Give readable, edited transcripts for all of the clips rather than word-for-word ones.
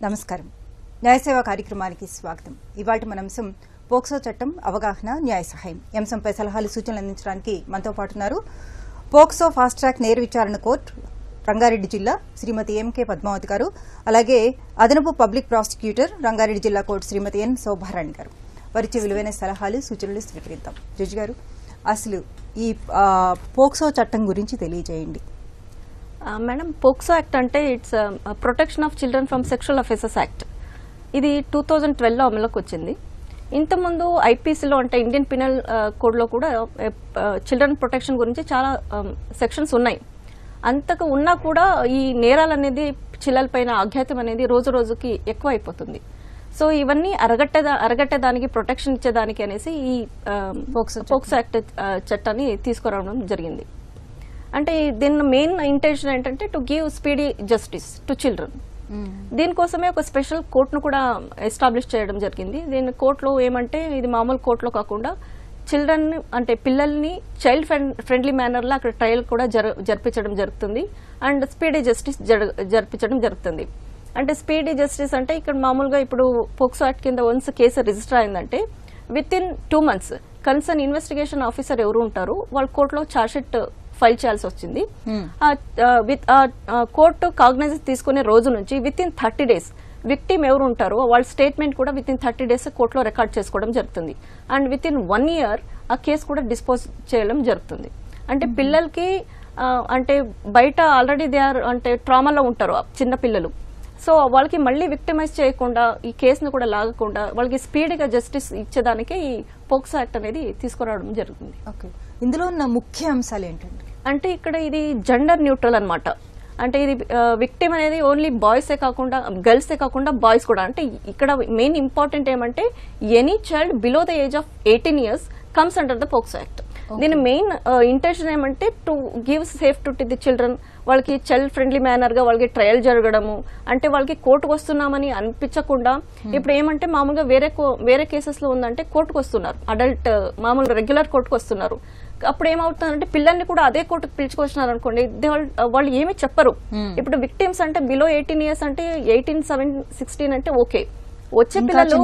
నమస్కారం. న్యాయసేవ కార్యక్రమానికి స్వాగతం. ఇవాళ మన అంశం పోక్సో చట్టం అవగాహన న్యాయ సహాయం. ఈ అంశంపై సలహాలు సూచనలు అందించడానికి మనతో పాటు ఉన్నారు పోక్సో ఫాస్ట్ ట్రాక్ నేర విచారణ కోర్టు రంగారెడ్డి జిల్లా శ్రీమతి ఎంకే పద్మావతి గారు, అలాగే అదనపు పబ్లిక్ ప్రాసిక్యూటర్ రంగారెడ్డి జిల్లా కోర్టు శ్రీమతి ఎన్ శోభారాణి గారు. వారిచ్చే విలువైన సలహాలు సూచనలు స్వీకరిద్దాం. జడ్జి గారు, అసలు ఈ పోక్సో చట్టం గురించి తెలియజేయండి. మేడం, పోక్సో యాక్ట్ అంటే it's protection of children from sexual offences act. ఇది 2012లో అమలుకి వచ్చింది. ఇంతకుముందు ఐపీసీలో అంటే ఇండియన్ పినల్ కోడ్లో కూడా చిల్డ్రన్ ప్రొటెక్షన్ గురించి చాలా సెక్షన్స్ ఉన్నాయి. అంతకు ఉన్నా కూడా ఈ నేరాలు అనేది చిల్లలపైన ఆఘాతం అనేది రోజు రోజుకి ఎక్కువ అయిపోతుంది. సో ఇవన్నీ అరగట్టేదానికి ప్రొటెక్షన్ ఇచ్చేదానికి అనేసి ఈ పోక్సో యాక్ట్ చట్టాన్ని తీసుకురావడం జరిగింది. అంటే దీని మెయిన్ ఇంటెన్షన్ ఏంటంటే to give speedy justice to children. దీనికోసమే ఒక స్పెషల్ కోర్టును కూడా ఎస్టాబ్లిష్ చేయడం జరిగింది. దీని కోర్టులో ఏమంటే ఇది మామూలు కోర్టులో కాకుండా చిల్డ్రన్ అంటే పిల్లల్ని చైల్డ్ ఫ్రెండ్లీ మేనర్లో అక్కడ ట్రయల్ కూడా జరిపించడం జరుగుతుంది అండ్ స్పీడీ జస్టిస్ జరిపించడం జరుగుతుంది. అంటే స్పీడీ జస్టిస్ అంటే ఇక్కడ మామూలుగా ఇప్పుడు పోక్సో యాక్ట్ కింద వన్స్ కేసు రిజిస్టర్ అయిందంటే with in 2 months concern investigation officer ఎవరు ఉంటారు వాళ్ళు కోర్టులో ఛార్జ్షీట్ ఫైల్ చేయాల్సి వచ్చింది. కోర్టు కాగ్నైజ్ తీసుకునే రోజు నుంచి విత్ ఇన్ 30 days విక్టిమ్ ఎవరు ఉంటారో వాళ్ళ స్టేట్మెంట్ కూడా విత్ ఇన్ 30 days కోర్టులో రికార్డ్ చేసుకోవడం జరుగుతుంది. అండ్ విత్ ఇన్ 1 year ఆ కేసు కూడా డిస్పోజ్ చేయడం జరుగుతుంది. అంటే పిల్లలకి అంటే బయట ఆల్రెడీ దే ఆర్ అంటే ట్రామాలో ఉంటారు చిన్న పిల్లలు. సో వాళ్ళకి మళ్ళీ విక్టిమైజ్ చేయకుండా ఈ కేసును కూడా లాగకుండా వాళ్ళకి స్పీడ్గా జస్టిస్ ఇచ్చేదానికి ఈ పోక్సో యాక్ట్ అనేది తీసుకురావడం జరుగుతుంది. ఓకే, ఇందులో ఉన్న ముఖ్య అంశాలు ఏంటంటే అంటే ఇక్కడ ఇది జెండర్ న్యూట్రల్ అన్నమాట. అంటే ఇది విక్టిమ్ అనేది ఓన్లీ బాయ్సే కాకుండా గర్ల్సే కాకుండా బాయ్స్ కూడా. అంటే ఇక్కడ మెయిన్ ఇంపార్టెంట్ ఏమంటే any child below the age of 18 years comes under the POCSO act. దీని మెయిన్ ఇంటెన్షన్ ఏమంటే to give safe to the children. వాళ్ళకి చైల్డ్ ఫ్రెండ్లీ మేనర్ గా వాళ్ళకి ట్రయల్ జరగడము, అంటే వాళ్ళకి కోర్టుకు వస్తున్నామని అనిపించకుండా. ఇప్పుడు ఏమంటే మామూలుగా వేరే కేసెస్ లో ఉందంటే కోర్టుకు వస్తున్నారు, అడల్ట్ మామూలుగా రెగ్యులర్ కోర్టుకు వస్తున్నారు. అప్పుడు ఏమవుతుందంటే పిల్లల్ని కూడా అదే కోర్టుకు పిలుచుకొచ్చినారు అనుకోండి, వాళ్ళు ఏమి చెప్పరు. ఇప్పుడు విక్టిమ్స్ అంటే బిలో 18 years అంటే 18, 17, 16 అంటే ఓకే. వచ్చే పిల్లలు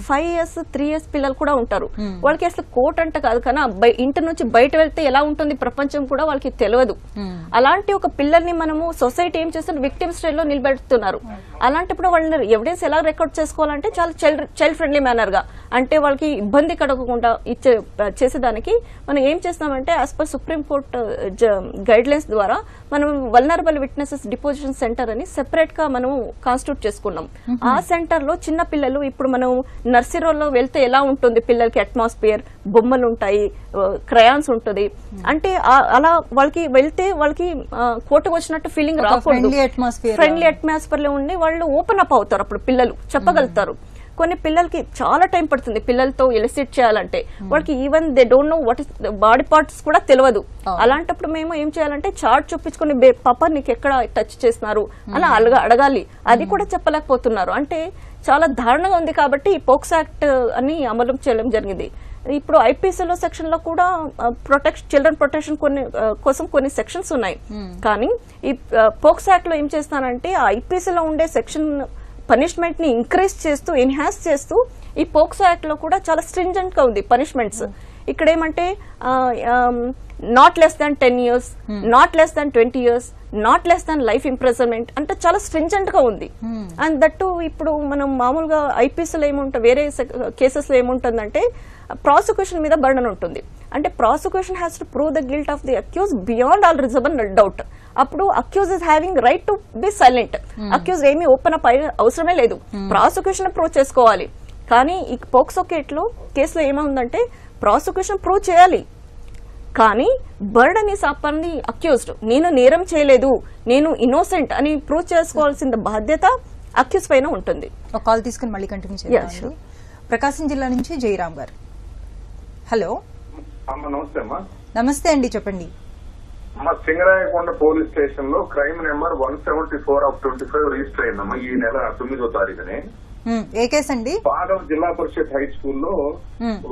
5 years 3 years పిల్లలు కూడా ఉంటారు. వాళ్ళకి అసలు కోర్టు అంటే కాదు కానీ ఇంటి నుంచి బయట వెళ్తే ఎలా ఉంటుంది ప్రపంచం కూడా వాళ్ళకి తెలియదు. అలాంటి ఒక పిల్లల్ని మనము సొసైటీ ఏం చేస్తున్నారు, విక్టిమ్ స్టైల్లో నిలబెడుతున్నారు. అలాంటప్పుడు వాళ్ళని ఎవిడెన్స్ ఎలా రికార్డ్ చేసుకోవాలంటే చాలా చైల్డ్ ఫ్రెండ్లీ మేనర్ గా, అంటే వాళ్ళకి ఇబ్బంది కలగకుండా చేసేదానికి మనం ఏం చేస్తామంటే as per supreme court guide lines ద్వారా మనం వల్నరబుల్ విట్నెసెస్ డిపోజిషన్ సెంటర్ అని సెపరేట్ గా మనం కాన్స్టిట్యూట్ చేసుకున్నాం. ఆ సెంటర్ లో చిన్న పిల్లలు ఇప్పుడు మనం నర్సరీలో వెళ్తే ఎలా ఉంటుంది, పిల్లలకి అట్మాస్ఫియర్, బొమ్మలు ఉంటాయి, క్రయాన్స్ ఉంటుంది. అంటే అలా వాళ్ళకి వెళ్తే వాళ్ళకి కోర్టుకు వచ్చినట్టు ఫీలింగ్ రాకూడదు. ఫ్రెండ్లీ అట్మాస్ఫియర్ లో ఉండి వాళ్ళు ఓపెన్ అప్ అవుతారు. అప్పుడు పిల్లలు చెప్పగలుగుతారు. కొన్ని పిల్లలకి చాలా టైం పడుతుంది పిల్లలతో ఎలిసిట్ చేయాలంటే. వాళ్ళకి even they don't know what is body parts కూడా తెలియదు. అలాంటప్పుడు మేము ఏం చేయాలంటే చార్ట్ చూపించుకుని పాప నీకు ఎక్కడ టచ్ చేస్తున్నారు అని అడగాలి. అది కూడా చెప్పలేకపోతున్నారు. అంటే చాలా దారుణంగా ఉంది. కాబట్టి ఈ పోక్సో యాక్ట్ అని అమలు చేయడం జరిగింది. ఇప్పుడు ఐపీసీలో సెక్షన్ లో కూడా చిల్డ్రన్ ప్రొటెక్షన్ కోసం కొన్ని సెక్షన్స్ ఉన్నాయి. కానీ ఈ పోక్సో యాక్ట్ లో ఏం చేస్తానంటే ఆ ఐపీసీలో ఉండే సెక్షన్ పనిష్మెంట్ ని ఇంక్రీజ్ చేస్తూ ఎన్హాన్స్ చేస్తూ ఈ పోక్సో యాక్ట్ లో కూడా చాలా స్ట్రింజెంట్ గా ఉంది పనిష్మెంట్స్. ఇక్కడ ఏమంటే not less than 10 years, not less than 20 years, not less than life imprisonment అంటే చాలా స్ట్రింజెంట్ గా ఉంది. అండ్ దట్టు ఇప్పుడు మనం మామూలుగా ఐపీసీలో ఏముంటుంది, వేరే కేసెస్ లో ఏముంటుందంటే ప్రాసిక్యూషన్ మీద బర్డన్ ఉంటుంది. అంటే prosecution has to prove the guilt of the accuse beyond all reasonable doubt. అప్పుడు accuse is having right to be silent. Accuse ఏమీ ఓపెన్ అప్ అవసరమే లేదు, ప్రాసిక్యూషన్ ప్రూవ్ చేసుకోవాలి. కానీ ఈ పోక్సో కేసులో ఏమైందంటే ప్రాసిక్యూషన్ ప్రూవ్ చేయాలి, కానీ burden is upon the accused. నేను నేరం చేయలేదు, నేను ఇన్నోసెంట్ అని ప్రూవ్ చేసుకోవాల్సిన బాధ్యత అక్యూజ్ పైన ఉంటుంది. ఒక కాల్ తీసుకుని మళ్ళీ కంటిన్యూ చేయాలి. ప్రకాశం జిల్లా నుంచి జయరామ్ గారు. హలో, నమస్తే అమ్మా. నమస్తే అండి, చెప్పండి. మా సింగరాయకొండ పోలీస్ స్టేషన్ లో క్రైమ్ నెంబర్ 174/25 రిజిస్టర్ అయిందమ్మా ఈ నెల 9వ తారీఖునే. ఏ కేసు అండి? పాగల్ జిల్లా పరిషత్ హై స్కూల్లో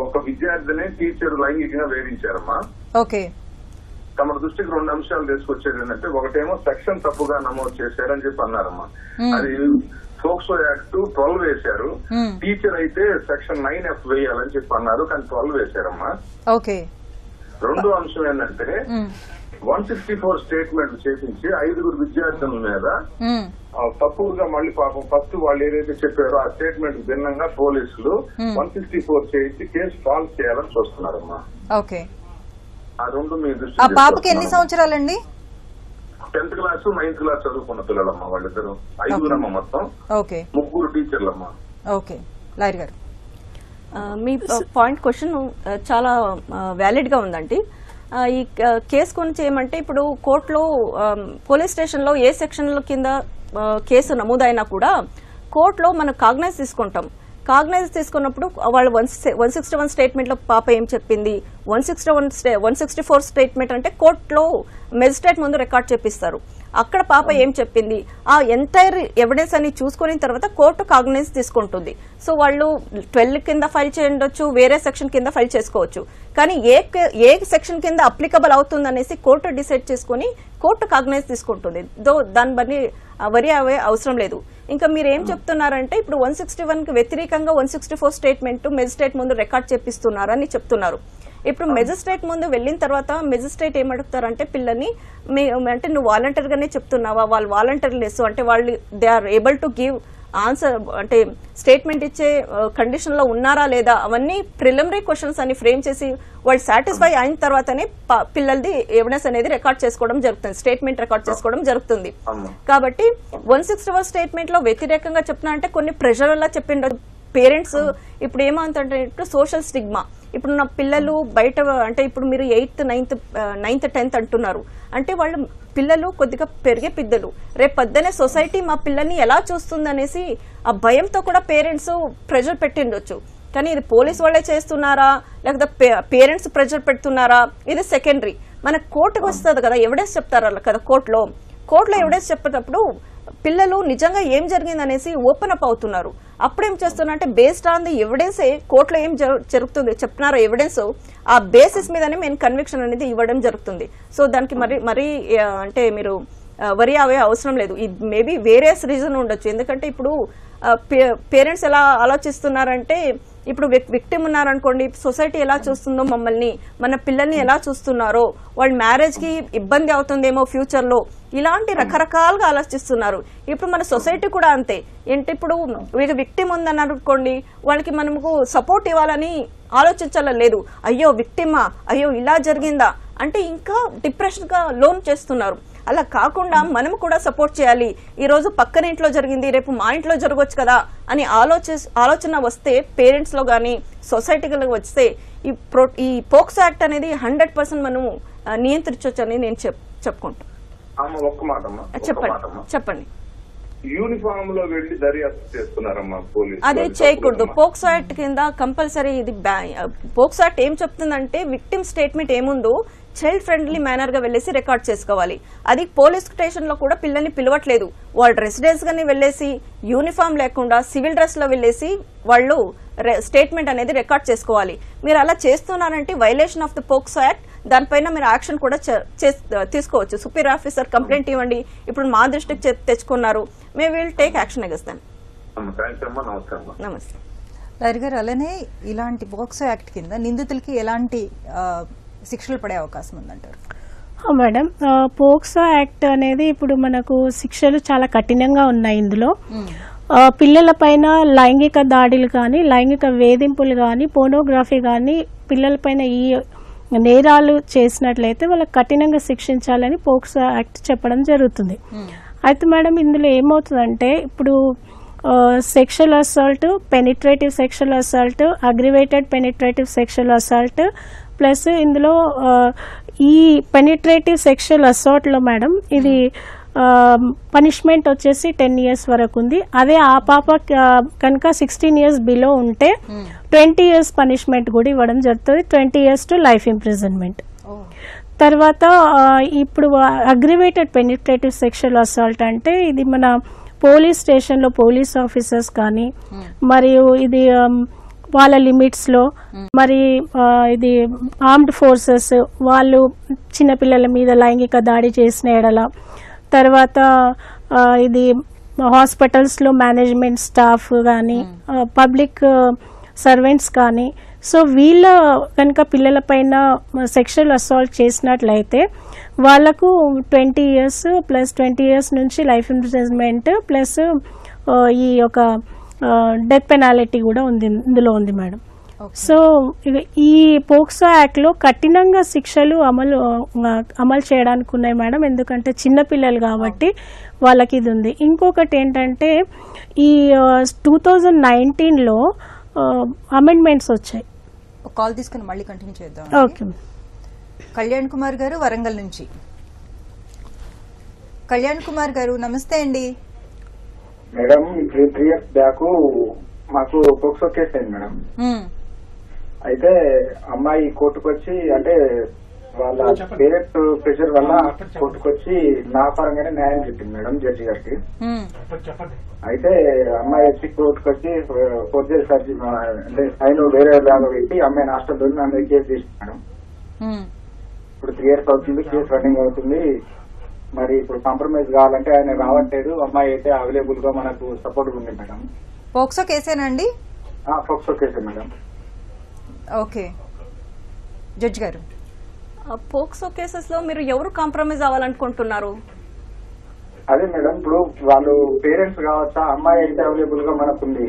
ఒక విద్యార్థిని టీచర్ లైంగికంగా వేధించారమ్మా. ఓకే. తమ దృష్టికి 2 అంశాలు తీసుకొచ్చేది ఏంటంటే, ఒకటేమో సెక్షన్ తప్పుగా నమోదు చేశారని చెప్పి అన్నారమ్మా. అది పోక్సో యాక్ట్ 12 వేశారు. టీచర్ అయితే సెక్షన్ 9F వేయాలని చెప్పి అన్నారు, కానీ 12 వేశారమ్మా. ఓకే. రెండో అంశం ఏంటంటే 164 స్టేట్మెంట్ చేపించి 5 విద్యార్థుల మీద తప్పుగా మళ్ళీ పాపం ఫస్ట్ వాళ్ళు ఏదైతే చెప్పారో ఆ స్టేట్మెంట్ భిన్నంగా పోలీసులు 164 చేయించి కేసు ఫాల్ చేయాలని చూస్తున్నారమ్మా. ఓకే. ఆ రెండు మీ దృష్టి. ఆ పాపకి ఎన్ని సంవత్సరాలండి? 10th క్లాస్ 9th క్లాస్ చదువుకున్న పిల్లలమ్మా వాళ్ళిద్దరు. 5 మొత్తం. ఓకే. 3 టీచర్లమ్మా. ఓకే. లాయర్ గారు, మీ పాయింట్ క్వశ్చన్ చాలా వ్యాలిడ్ గా ఉందండి. ఈ కేసు గురించి ఏమంటే ఇప్పుడు కోర్టులో పోలీస్ స్టేషన్లో ఏ సెక్షన్ల కింద కేసు నమోదైనా కూడా కోర్టులో మనం కాగ్నైజ్ తీసుకుంటాం. కాగ్నైజ్ తీసుకున్నప్పుడు వాళ్ళు 161 స్టేట్మెంట్ లో పాప ఏం చెప్పింది, 164 స్టేట్మెంట్ అంటే కోర్టులో మెజిస్ట్రేట్ ముందు రికార్డ్ చేపిస్తారు. అక్కడ పాప ఏం చెప్పింది ఆ ఎంటైర్ ఎవిడెన్స్ అని చూసుకున్న తర్వాత కోర్టు కాగ్నైజ్ తీసుకుంటుంది. సో వాళ్ళు 12 కింద ఫైల్ చేయొచ్చు, వేరే సెక్షన్ కింద ఫైల్ చేసుకోవచ్చు. కానీ ఏ సెక్షన్ కింద అప్లికబుల్ అవుతుంది అనేసి కోర్టు డిసైడ్ చేసుకుని కోర్టు కాగ్నైజ్ తీసుకుంటుంది. దాని బట్టి వరి అవే అవసరం లేదు. ఇంకా మీరు ఏం చెప్తున్నారంటే ఇప్పుడు 161 కి వ్యతిరేకంగా 164 స్టేట్మెంట్ మెజిస్ట్రేట్ ముందు రికార్డ్ చేపిస్తున్నారని చెప్తున్నారు. ఇప్పుడు మెజిస్ట్రేట్ ముందు వెళ్ళిన తర్వాత మెజిస్ట్రేట్ ఏమడుగుతారంటే పిల్లని అంటే నువ్వు వాలంటీర్ గానే చెప్తున్నావా, వాళ్ళు వాలంటీర్ లెస్ అంటే వాళ్ళు they are able to give answer అంటే స్టేట్మెంట్ ఇచ్చే కండిషన్ లో ఉన్నారా లేదా అవన్నీ ప్రిలిమినరీ క్వశ్చన్స్ అని ఫ్రేమ్ చేసి వాళ్ళు సాటిస్ఫై అయిన తర్వాతనే పిల్లలది ఎవిడెన్స్ అనేది రికార్డ్ చేసుకోవడం జరుగుతుంది, స్టేట్మెంట్ రికార్డ్ చేసుకోవడం జరుగుతుంది. కాబట్టి 164 స్టేట్మెంట్ లో వ్యతిరేకంగా చెప్తున్నా అంటే కొన్ని ప్రెషర్ వల్ల చెప్పిండ్రు పేరెంట్స్. ఇప్పుడు ఏమంటే సోషల్ స్టిగ్మా, ఇప్పుడు నా పిల్లలు బయట అంటే ఇప్పుడు మీరు 8th 9th 10th అంటున్నారు అంటే వాళ్ళు పిల్లలు కొద్దిగా పెరిగే పిద్దలు, రేపు పొద్దునే సొసైటీ మా పిల్లల్ని ఎలా చూస్తుంది అనేసి ఆ భయంతో కూడా పేరెంట్స్ ప్రెషర్ పెట్టిండొచ్చు. కానీ ఇది పోలీస్ వాళ్ళే చేస్తున్నారా లేకపోతే పేరెంట్స్ ప్రెషర్ పెడుతున్నారా ఇది సెకండరీ. మన కోర్టుకు వస్తుంది కదా ఎవిడెన్స్ చెప్తారు కదా కోర్టులో ఎవిడెన్స్ చెప్పేటప్పుడు పిల్లలు నిజంగా ఏం జరిగింది అనేసి ఓపెన్ అప్ అవుతున్నారు. అప్పుడేం చేస్తున్నా అంటే బేస్డ్ ఆన్ ది ఎవిడెన్సే కోర్టులో ఏం జరుగుతుంది చెప్తున్నారో ఎవిడెన్స్ ఆ బేసిస్ మీదనే మేము కన్విక్షన్ అనేది ఇవ్వడం జరుగుతుంది. సో దానికి మరి అంటే మీరు వరి అవే అవసరం లేదు. మేబీ వేరియస్ రీజన్ ఉండొచ్చు. ఎందుకంటే ఇప్పుడు పేరెంట్స్ ఎలా ఆలోచిస్తున్నారంటే ఇప్పుడు విక్టిమ్ ఉన్నారనుకోండి, సొసైటీ ఎలా చూస్తుందో మమ్మల్ని, మన పిల్లల్ని ఎలా చూస్తున్నారో, వాళ్ళ మ్యారేజ్ కి ఇబ్బంది అవుతుందేమో ఫ్యూచర్ లో, ఇలాంటి రకరకాలుగా ఆలోచిస్తున్నారు. ఇప్పుడు మన సొసైటీ కూడా అంతే. ఏంటి ఇప్పుడు విక్టిమ్ ఉందని అనుకోండి, వాళ్ళకి మనకు సపోర్ట్ ఇవ్వాలని ఆలోచించాలని, అయ్యో విక్టిమా, అయ్యో ఇలా జరిగిందా అంటే ఇంకా డిప్రెషన్ గా లోన్ చేస్తున్నారు. అలా కాకుండా మనం కూడా సపోర్ట్ చేయాలి. ఈ రోజు పక్కన ఇంట్లో జరిగింది, రేపు మా ఇంట్లో జరగవచ్చు కదా అని ఆలోచన వస్తే పేరెంట్స్ లో గానీ సొసైటీలో వస్తే ఈ పోక్సో యాక్ట్ అనేది 100% మనం నియంత్రించవచ్చు అని నేను చెప్పుకుంటాను. చెప్పండి. యూనిఫామ్ లో వెళ్లి దర్యాప్తు చేస్తున్నారమ్మా పోలీసు. అదే చేయకూడదు. పోక్సో యాక్ట్ కింద కంపల్సరీ ఇది పోక్సో యాక్ట్ ఏం చెప్తుందంటే విక్టిమ్ స్టేట్మెంట్ ఏముందో చైల్డ్ ఫ్రెండ్లీ మేనర్ గా వెళ్లేసి రికార్డ్ చేసుకోవాలి. అది పోలీస్ స్టేషన్ లో కూడా పిల్లల్ని పిలవట్లేదు. వాళ్ళు రెసిడెన్స్ గానీ వెళ్లేసి యూనిఫామ్ లేకుండా సివిల్ డ్రెస్ లో వెళ్లేసి వాళ్ళు స్టేట్మెంట్ అనేది రికార్డ్ చేసుకోవాలి. మీరు అలా చేస్తున్నారంటే violation of the POCSO act, దానిపైన మీరు యాక్షన్ కూడా తీసుకోవచ్చు. సుపీరియర్ ఆఫీసర్ కంప్లైంట్ ఇవ్వండి, ఇప్పుడు మా దృష్టికి తెచ్చుకున్నారు, may will take action against them. నమస్తే లాయర్ గారు. అలానే ఇలాంటి పోక్సో యాక్ట్ కింద నిందితులకి ఎలాంటి శిక్షలు పడే అవకాశం ఉందంటారు? మేడం, పోక్సో యాక్ట్ అనేది ఇప్పుడు మనకు శిక్షలు చాలా కఠినంగా ఉన్నాయి. ఇందులో పిల్లల పైన లైంగిక దాడులు కానీ, లైంగిక వేధింపులు కానీ, పోర్నోగ్రఫీ కానీ పిల్లలపైన ఈ నేరాలు చేసినట్లయితే వాళ్ళకి కఠినంగా శిక్షించాలని పోక్సో యాక్ట్ చెప్పడం జరుగుతుంది. అయితే మేడం ఇందులో ఏమవుతుందంటే ఇప్పుడు sexual assault, penetrative sexual assault, aggravated penetrative sexual assault plus ఇందులో ఈ పెనిట్రేటివ్ సెక్షువల్ అసాల్ట్ లో మేడం ఇది పనిష్మెంట్ వచ్చేసి 10 years వరకు ఉంది. అదే ఆ పాప కనుక 16 years బిలో ఉంటే 20 years పనిష్మెంట్ కూడా ఇవ్వడం జరుగుతుంది. 20 years టు లైఫ్ ఇంప్రిజన్మెంట్. తర్వాత ఇప్పుడు అగ్రివేటెడ్ పెనిట్రేటివ్ సెక్షువల్ అసాల్ట్ అంటే ఇది మన పోలీస్ స్టేషన్లో పోలీస్ ఆఫీసర్స్ కానీ మరియు ఇది వాళ్ళ లిమిట్స్లో మరి ఇది ఆర్మ్డ్ ఫోర్సెస్ వాళ్ళు చిన్నపిల్లల మీద లైంగిక దాడి చేసిన ఎడల, తర్వాత ఇది హాస్పిటల్స్లో మేనేజ్మెంట్ స్టాఫ్ కానీ పబ్లిక్ సర్వెంట్స్ కానీ సో వీళ్ళ కనుక పిల్లలపైన సెక్షువల్ అసాల్ట్ చేసినట్లయితే వాళ్ళకు 20 years ప్లస్ 20 years నుంచి లైఫ్ ఇంప్రిజన్మెంట్ ప్లస్ ఈ యొక్క డెత్ పెనాలిటీ కూడా ఉంది ఇందులో ఉంది మేడం. సో ఈ పోక్సో యాక్ట్లో కఠినంగా శిక్షలు అమలు చేయడానికి ఉన్నాయి మేడం, ఎందుకంటే చిన్నపిల్లలు కాబట్టి వాళ్ళకి ఇది ఉంది. ఇంకొకటి ఏంటంటే ఈ 2019లో అమెండ్మెంట్స్ వచ్చాయి. కాల్ తీసుకుని మళ్ళీ కంటిన్యూ చేద్దాం. ఓకే. కళ్యాణ్ కుమార్ గారు వరంగల్ నుంచి. కళ్యాణ్ కుమార్ గారు నమస్తే అండి. మేడం 3 years బ్యాక్ మాకు పోక్సో కేసు అయింది మేడం. అయితే అమ్మాయి కోర్టుకు వచ్చి అంటే వాళ్ళ పేరెంట్స్ ప్రెషర్ వల్ల కోర్టుకు వచ్చి నా పరంగానే న్యాయం చెప్పింది మేడం జడ్జి గారికి. అయితే అమ్మాయి వచ్చి కోర్టుకు వచ్చి ఫోర్జరీ సర్జీ అంటే సైన్ వేరే లాగా పెట్టి అమ్మాయిని హాస్టల్లో నా మీద కేసు చేసింది మేడం. ఇప్పుడు 3 years అవుతుంది, కేసు రన్నింగ్ అవుతుంది. మరి ఇప్పుడు కాంప్రమైజ్ కావాలంటే ఆయన రావట్లేదు. అమ్మాయి అయితే అవైలబుల్ గా మనకు సపోర్ట్ ఉంది మేడం. పోక్సో కేసేనండి? పోక్సో కేసే మేడం. ఓకే జడ్జి గారు, పోక్సో కేసెస్ లో మీరు ఎవరు కాంప్రమైజ్ అవ్వాలనుకుంటున్నారు? అదే మేడం, ఇప్పుడు వాళ్ళు పేరెంట్స్ కావచ్చా, అమ్మాయి అయితే అవైలబుల్ గా మనకుంది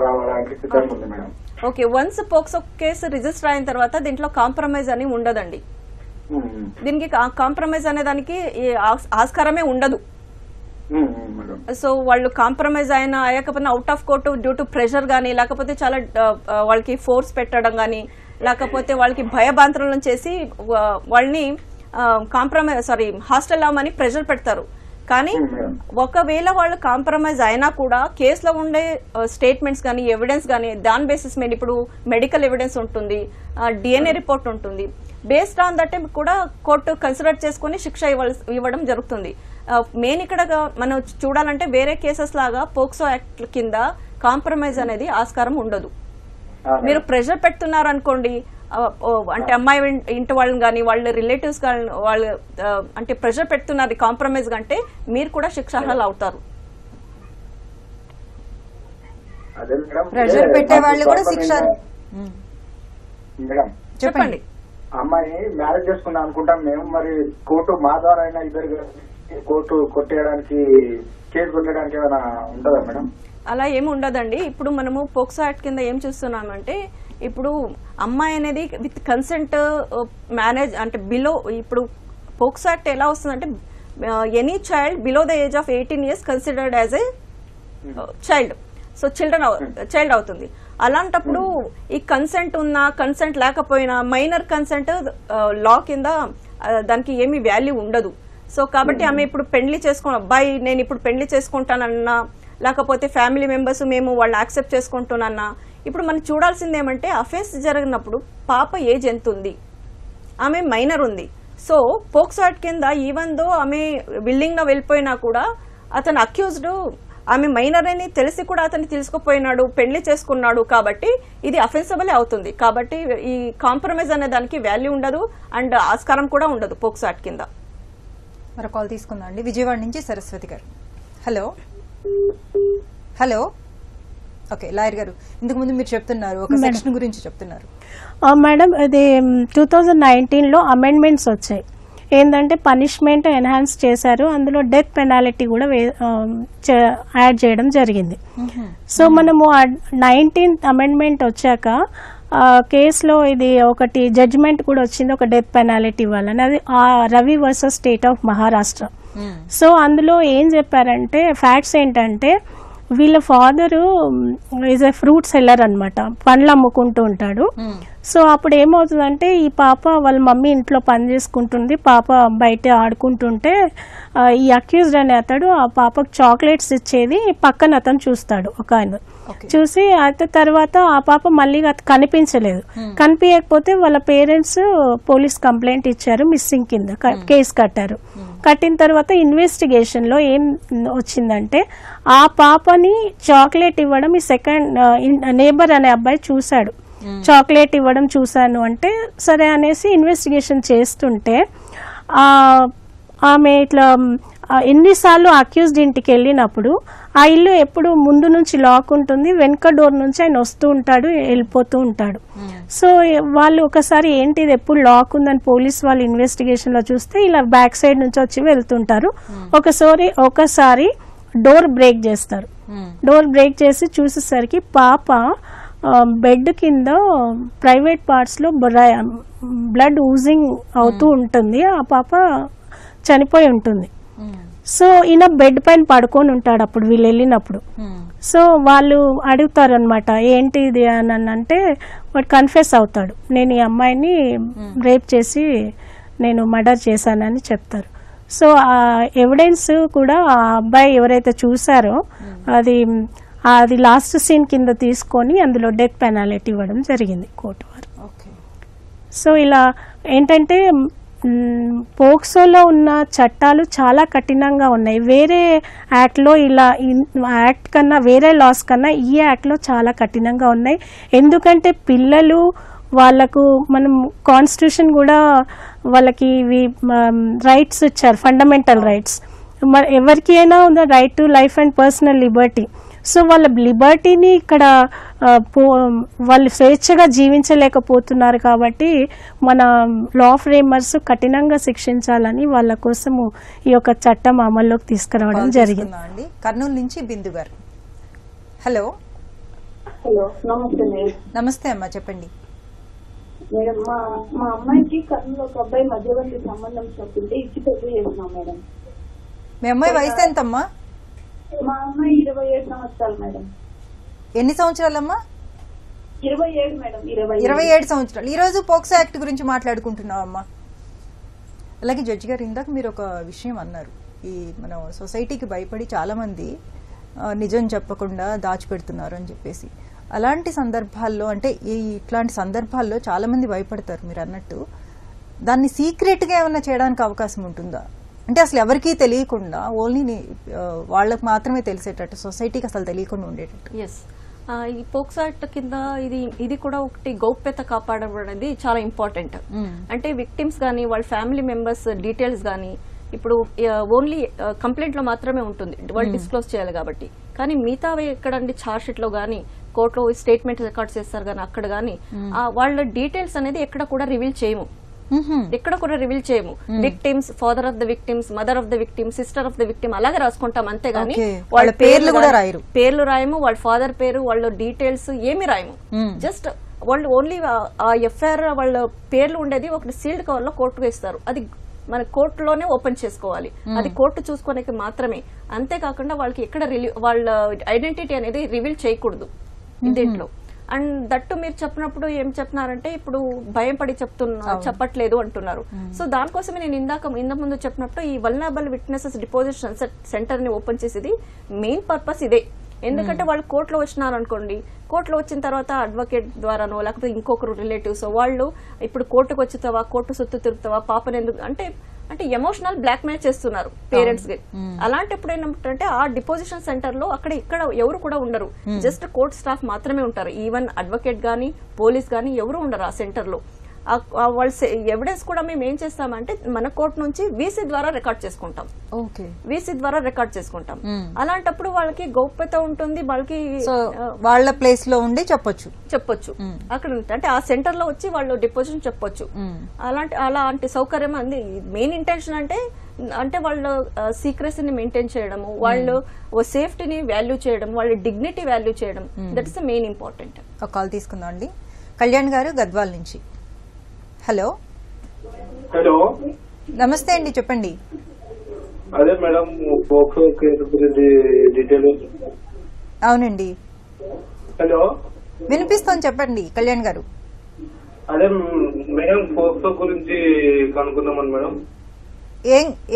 రావడానికి సిద్ధంగా ఉంది madam. Okay, once POCSO case register అయిన తర్వాత దీంట్లో కాంప్రమైజ్ అని ఉండదండి. దీనికి కాంప్రమైజ్ అనే దానికి ఆస్కారమే ఉండదు. సో వాళ్ళు కాంప్రమైజ్ అయినా అయ్యకపోతే out of court due to pressure గానీ, లేకపోతే చాలా వాళ్ళకి ఫోర్స్ పెట్టడం గానీ, లేకపోతే వాళ్ళకి భయభ్రాంతులను చేసి వాళ్ళని హాస్టల్ అవ్వమని ప్రెషర్ పెడతారు. కానీ ఒకవేళ వాళ్ళు కాంప్రమైజ్ అయినా కూడా కేసులో ఉండే స్టేట్మెంట్స్ కానీ ఎవిడెన్స్ కానీ దాని బేసిస్ మీద ఇప్పుడు మెడికల్ ఎవిడెన్స్ ఉంటుంది, డిఎన్ఏ రిపోర్ట్ ఉంటుంది. బేస్డ్ ఆన్ దట్ కూడా కోర్టు కన్సిడర్ చేసుకుని శిక్ష ఇవ్వడం జరుగుతుంది. మెయిన్ ఇక్కడ మనం చూడాలంటే వేరే కేసెస్ లాగా పోక్సో యాక్ట్ కింద కాంప్రమైజ్ అనేది ఆస్కారం ఉండదు. మీరు ప్రెషర్ పెడుతున్నారు అనుకోండి, అంటే అమ్మాయి ఇంటి వాళ్ళని కానీ వాళ్ళ రిలేటివ్స్ కానీ వాళ్ళు అంటే ప్రెషర్ పెడుతున్నారు కాంప్రమైజ్ అంటే మీరు కూడా శిక్షార్హులు అవుతారు. ప్రెషర్ పెట్టే వాళ్ళు కూడా శిక్ష. చెప్పండి. అమ్మాయి మ్యారేజ్ చేసుకుందాం అనుకుంటాం మేము, మరి కోర్టు మా ద్వారా అయినా ఇద్దరు కోర్టు కొట్టేయడానికి కేసు కొట్టడానికి ఏమైనా ఉంటుందా మేడం? అలా ఏమి ఉండదండి. ఇప్పుడు మనము పోక్సో యాక్ట్ కింద ఏం చూస్తున్నామంటే ఇప్పుడు అమ్మాయి అనేది విత్ కన్సెంట్ మ్యారేజ్ అంటే బిలో, ఇప్పుడు పోక్సో యాక్ట్ ఎలా వస్తుందంటే any child below the age of 18 years considered as a child, so child అవుతుంది. అలాంటప్పుడు ఈ కన్సెంట్ ఉన్నా కన్సెంట్ లేకపోయినా మైనర్ కన్సెంట్ లా కింద దానికి ఏమీ వాల్యూ ఉండదు. సో కాబట్టి ఆమె ఇప్పుడు పెళ్లి అబ్బాయి నేను ఇప్పుడు పెళ్లి చేసుకుంటానన్నా, లేకపోతే ఫ్యామిలీ మెంబర్స్ మేము వాళ్ళు యాక్సెప్ట్ చేసుకుంటున్నా, ఇప్పుడు మనం చూడాల్సింది ఏమంటే అఫెన్స్ జరిగినప్పుడు పాప ఏజ్ ఎంత ఉంది, ఆమె మైనర్ ఉంది. సో పోక్సో యాక్ట్ కింద ఈవెన్ దో ఆమె విల్లింగ్ గా వెళ్ళిపోయినా కూడా అతను అక్యూజ్డ్ ఆమె మైనర్ అని తెలిసి కూడా అతన్ని తీసుకుపోయినాడు, పెళ్లి చేసుకున్నాడు, కాబట్టి ఇది అఫెన్సబుల్ అవుతుంది. కాబట్టి ఈ కాంప్రమైజ్ అనే దానికి వాల్యూ ఉండదు అండ్ ఆస్కారం కూడా ఉండదు పోక్సో యాక్ట్ కింద. మరో కాల్ తీసుకుందాం అండి. విజయవాడ నుంచి సరస్వతి గారు. Hello hello. ఓకే లాయర్ గారు, ఇంతకు ముందు మీరు చెప్తున్నారు ఒక సెక్షన్ గురించి చెప్తున్నారు. మేడం, ఇది 2019లో అమెండ్మెంట్స్ వచ్చాయి. ఏంటంటే పనిష్మెంట్ ఎన్హాన్స్ చేశారు, అందులో డెత్ పెనాలిటీ కూడా యాడ్ చేయడం జరిగింది. సో మనము 19th అమెండ్మెంట్ వచ్చాక కేసులో ఇది ఒకటి జడ్జిమెంట్ కూడా వచ్చింది, ఒక డెత్ పెనాలిటీ వల్ల, అది Ravi versus state of Maharashtra. So అందులో ఏం చెప్పారంటే ఫ్యాక్ట్స్ ఏంటంటే వీళ్ళ father is a fruit seller అనమాట, పండ్లు అమ్ముకుంటూ ఉంటాడు. సో అప్పుడు ఏమవుతుందంటే ఈ పాప వాళ్ళ మమ్మీ ఇంట్లో పని చేసుకుంటుంది, పాప బయట ఆడుకుంటుంటే ఈ అక్యూజ్డ్ అనే అతడు ఆ పాపకు చాక్లెట్స్ ఇచ్చేది పక్కన అతను చూస్తాడు, ఒక ఆయన చూసి అయితే తర్వాత ఆ పాప మళ్ళీ కనిపించలేదు. కనిపించకపోతే వాళ్ళ పేరెంట్స్ పోలీస్ కంప్లైంట్ ఇచ్చారు, మిస్సింగ్ కింద కేసు కట్టారు. కట్టిన తర్వాత ఇన్వెస్టిగేషన్ లో ఏం వచ్చిందంటే ఆ పాపని చాక్లెట్ ఇవ్వడం ఈ సెకండ్ నేబర్ అనే అబ్బాయి చూశాడు, చాక్లెట్ ఇవ్వడం చూశాను అంటే సరే అనేసి ఇన్వెస్టిగేషన్ చేస్తుంటే ఆమె ఇట్లా ఎన్నిసార్లు అక్యూజ్డ్ ఇంటికి వెళ్ళినప్పుడు ఆ ఇల్లు ఎప్పుడు ముందు నుంచి లాక్ ఉంటుంది, వెనక డోర్ నుంచి ఆయన వస్తూ ఉంటాడు, వెళ్ళిపోతూ ఉంటాడు. సో వాళ్ళు ఒకసారి ఏంటి ఇది ఎప్పుడు లాక్ ఉందని పోలీస్ వాళ్ళు ఇన్వెస్టిగేషన్ లో చూస్తే ఇలా బ్యాక్ సైడ్ నుంచి వచ్చి వెళ్తుంటారు. ఒకసారి డోర్ బ్రేక్ చేస్తారు. డోర్ బ్రేక్ చేసి చూసేసరికి పాప బెడ్ కింద ప్రైవేట్ పార్ట్స్ లో బ్లడ్ ఊజింగ్ అవుతూ ఉంటుంది. ఆ పాప చనిపోయి ఉంటుంది. సో ఈయన బెడ్ పైన పడుకొని ఉంటాడు అప్పుడు వీళ్ళు వెళ్ళినప్పుడు. సో వాళ్ళు అడుగుతారు అనమాట ఏంటి ఇది అని అంటే వాడు కన్ఫెస్ అవుతాడు, నేను ఈ అమ్మాయిని రేప్ చేసి నేను మర్డర్ చేశానని చెప్తారు. సో ఆ ఎవిడెన్స్ కూడా ఆ అబ్బాయి ఎవరైతే చూసారో అది లాస్ట్ సీన్ కింద తీసుకొని అందులో డెత్ పెనాల్టీ ఇవ్వడం జరిగింది కోర్టు వారు. సో ఇలా ఏంటంటే పోక్సోలో ఉన్న చట్టాలు చాలా కఠినంగా ఉన్నాయి. వేరే యాక్ట్లో ఇలా యాక్ట్ కన్నా వేరే లాస్ కన్నా ఈ యాక్ట్లో చాలా కఠినంగా ఉన్నాయి. ఎందుకంటే పిల్లలు వాళ్ళకు మనం కాన్స్టిట్యూషన్ కూడా వాళ్ళకి ఇవి రైట్స్ ఇచ్చారు, ఫండమెంటల్ రైట్స్. ఎవరికి అయినా ఉంది right to life and personal Liberty. So వాళ్ళ లిబర్టీని ఇక్కడ వాళ్ళు స్వేచ్ఛగా జీవించలేకపోతున్నారు కాబట్టి మన లా ఫ్రేమర్స్ కఠినంగా శిక్షించాలని వాళ్ళ కోసము ఈ యొక్క చట్టం అమల్లోకి తీసుకురావడం జరిగింది. కర్నూలు నుంచి బిందు గారు. హలో. హలో, నమస్తే మేడం. నమస్తే అమ్మా, చెప్పండి మేడం. మా అమ్మాయికి కర్నూలు ఒక అబ్బాయి మధ్యవర్తి సంబంధం చెప్తుంటే ఇచ్చి పెళ్లి చేస్తున్నాం మేడం. మీ అమ్మాయి వయసు ఎంతమ్మా? మా అమ్మాయి 27 సంవత్సరాలు మేడం. ఎన్ని సంవత్సరాలమ్మా? 27 మేడం. 27 సంవత్సరాలు. ఈ రోజు పోక్సో యాక్ట్ గురించి మాట్లాడుకుంటున్నావమ్మా. అలాగే జడ్జి గారు ఇందాక మీరు ఒక విషయం అన్నారు, ఈ మన సొసైటీకి భయపడి చాలా మంది నిజం చెప్పకుండా దాచిపెడుతున్నారు అని చెప్పేసి. అలాంటి సందర్భాల్లో అంటే ఇట్లాంటి సందర్భాల్లో చాలా మంది భయపడతారు మీరు అన్నట్టు. దాన్ని సీక్రెట్ గా ఏమన్నా చేయడానికి అవకాశం ఉంటుందా? అంటే అసలు ఎవరికీ తెలియకుండా ఓన్లీ వాళ్ళకి మాత్రమే తెలిసేటట్టు, సొసైటీకి అసలు తెలియకుండా ఉండేటట్టు. ఎస్, ఈ పోక్సో యాక్ట్ కింద ఇది కూడా ఒకటి గౌప్యత కాపాడడం అనేది చాలా ఇంపార్టెంట్. అంటే విక్టిమ్స్ గానీ వాళ్ళ ఫ్యామిలీ మెంబర్స్ డీటెయిల్స్ గానీ ఇప్పుడు ఓన్లీ కంప్లైంట్ లో మాత్రమే ఉంటుంది, వాళ్ళు డిస్క్లోజ్ చేయాలి కాబట్టి. కానీ మిగతావి ఎక్కడండి ఛార్జ్ షీట్ లో గానీ కోర్టులో స్టేట్మెంట్ రికార్డ్ చేస్తారు కానీ అక్కడ గానీ వాళ్ళ డీటెయిల్స్ అనేది ఎక్కడ కూడా రివీల్ చేయము. Victims, father of the victims, mother of the victim, sister of the victim అలాగే రాసుకుంటాం అంతేగాని వాళ్ళ పేర్లు రాయము, వాళ్ళ ఫాదర్ పేరు, వాళ్ళ డీటెయిల్స్ ఏమి రాయము. జస్ట్ వాళ్ళు ఓన్లీ ఆ ఎఫ్ఐఆర్ వాళ్ళ పేర్లు ఉండేది ఒకటి సీల్డ్ కవర్ లో కోర్టుకు ఇస్తారు. అది మన కోర్టులోనే ఓపెన్ చేసుకోవాలి, అది కోర్టు చూసుకోనికి మాత్రమే. అంతేకాకుండా వాళ్ళకి ఎక్కడ వాళ్ళ ఐడెంటిటీ అనేది రివీల్ చేయకూడదు దీంట్లో. అండ్ దట్టు మీరు చెప్పినప్పుడు ఏం చెప్తున్నారంటే ఇప్పుడు భయం పడి చెప్పట్లేదు అంటున్నారు. సో దానికోసమే నేను ఇంత ముందు చెప్పినప్పుడు ఈ వల్నరబుల్ విట్నెసెస్ డిపోజిషన్ సెంటర్ ని ఓపెన్ చేసేది మెయిన్ పర్పస్ ఇదే. ఎందుకంటే వాళ్ళు కోర్టులో వచ్చినారు అనుకోండి, కోర్టులో వచ్చిన తర్వాత అడ్వకేట్ ద్వారానో లేకపోతే ఇంకొకరు రిలేటివ్స్ వాళ్ళు ఇప్పుడు కోర్టుకు వచ్చుతావా, కోర్టు సొత్తు తిరుగుతావా, పాపను ఎందుకు అంటే ఎమోషనల్ బ్లాక్ మెయిల్ చేస్తున్నారు పేరెంట్స్ కి. అలాంటప్పుడు ఏంటంటే ఆ డిపోజిషన్ సెంటర్ లో ఇక్కడ ఎవరు కూడా ఉండరు, జస్ట్ కోర్ట్ స్టాఫ్ మాత్రమే ఉంటారు. ఈవెన్ అడ్వకేట్ గానీ పోలీస్ గానీ ఎవరు ఉండరు ఆ సెంటర్ లో. వాళ్ళ ఎవిడెన్స్ కూడా మేము ఏం చేస్తామంటే మన కోర్టు నుంచి వీసీ ద్వారా రికార్డ్ చేసుకుంటాం. అలాంటప్పుడు వాళ్ళకి గౌప్యత ఉంటుంది, వాళ్ళకి వాళ్ళ ప్లేస్ లో ఉండి చెప్పొచ్చు అక్కడ అంటే ఆ సెంటర్ లో వచ్చి వాళ్ళు డిపోజిషన్ చెప్పొచ్చు. అలాంటి సౌకర్యం అంది. మెయిన్ ఇంటెన్షన్ అంటే వాళ్ళ సీక్రెసీని మెయింటైన్ చేయడము, వాళ్ళు సేఫ్టీని వాల్యూ చేయడం, వాళ్ళ డిగ్నిటీ వాల్యూ చేయడం, that is the main important. ఒక కాల్ తీసుకుందాం అండి. కళ్యాణ్ గారు గద్వాల్ నుంచి. హలో. నమస్తే అండి, చెప్పండి. అదే మేడం, పోక్సో కేసు గురించి డీటెయిల్. అవునండి, హలో వినిపిస్తోంది, చెప్పండి కళ్యాణ్ గారు. అదే మేడం, పోక్సో గురించి కనుక్కుందామని మేడం.